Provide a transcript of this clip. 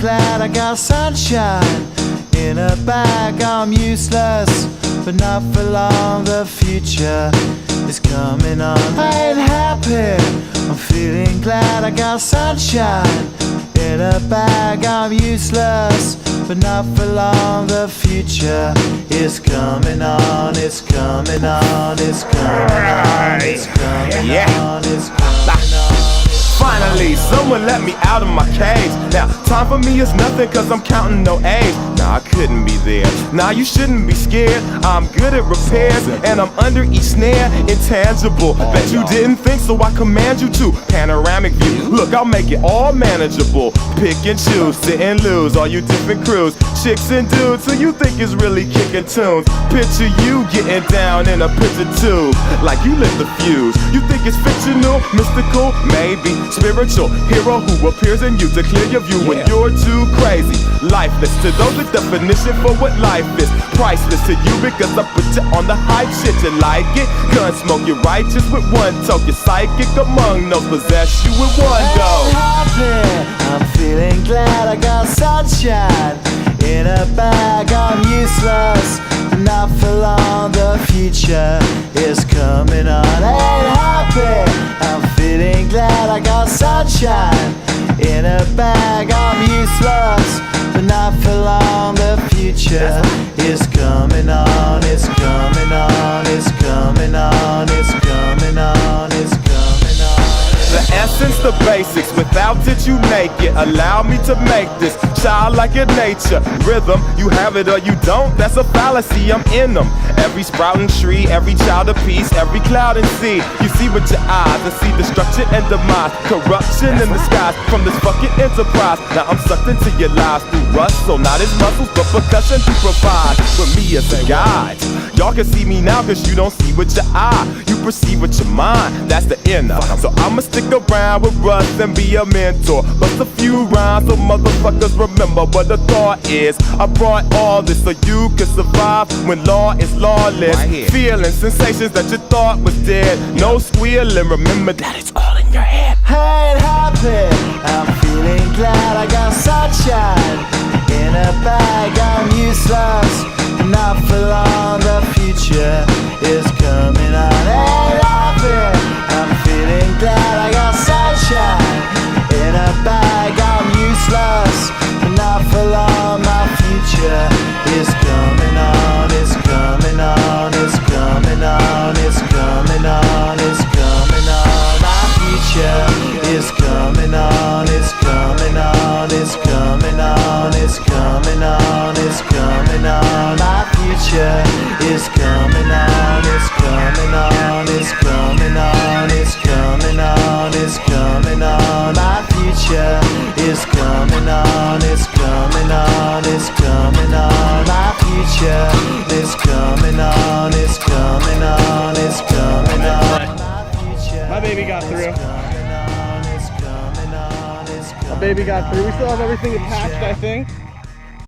glad I got sunshine in a bag. I'm useless, but not for long. The future is coming on. I ain't happy, I'm feeling glad I got sunshine in a bag. I'm useless, but not for long. The future is coming on. It's coming on. It's coming on. It's coming on. It's coming on. Finally, someone let me out of my cage. Now, time for me is nothing cause I'm counting no A's. Nah, I couldn't be there. Nah, you shouldn't be scared. I'm good at repairs and I'm under each snare. Intangible, bet you didn't think, so I command you to. Panoramic view, look, I'll make it all manageable. Pick and choose, sit and lose, all you different crews. Chicks and dudes who you think is really kicking tunes. Picture you getting down in a picture tube, like you lit the fuse. You think it's fictional, mystical, maybe spiritual hero who appears in you to clear your view when you're too crazy. Lifeless to those, the definition for what life is. Priceless to you because I put you on the hype shit. You like it? Gun smoke, you're righteous with one toke. You're psychic among no possess you with one go. I'm feeling glad I got sunshine in a bag. I'm useless, but not for long. The future is coming on. Ain't happy, I'm feeling glad I got sunshine in a bag. I'm useless, but not for long. The future is coming on. It's coming on. It's coming on. It's coming on. It's coming on. The essence, the basics, without it you make it. Allow me to make this childlike in nature. Rhythm, you have it or you don't, that's a fallacy, I'm in them. Every sprouting tree, every child of peace, every cloud and sea. You see with your eyes and see destruction and demise. Corruption in the skies from this fucking enterprise. Now I'm sucked into your lives through rust, so not as muscles but percussion to provide for me as a guide. Y'all can see me now cause you don't see with your eye. You perceive with your mind, that's the inner. So I'ma stick around with Russ and be a mentor. Bust a few rhymes so motherfuckers remember what the thought is. I brought all this so you can survive when law is lawless. Feeling sensations that you thought was dead. No squealing, remember that it's all in your head. I ain't happy, I'm feeling glad I got sunshine in a bag. I'm useless, not for long. The future is coming on. Ain't happy, I'm feeling glad I got sunshine in a bag. I'm useless, not for long. My future is coming on. It's coming on. It's coming on. It's coming on. It's coming on. My future is coming on. It's coming on. It's coming on. It's coming on. It's coming on. My future is coming on. It's coming on. It's coming on. It's coming on. It's coming on. My future is coming on. It's coming on. It's coming on. My future is coming on. It's coming on. It's coming on. My baby got through. My baby got through. We still have everything attached, I think.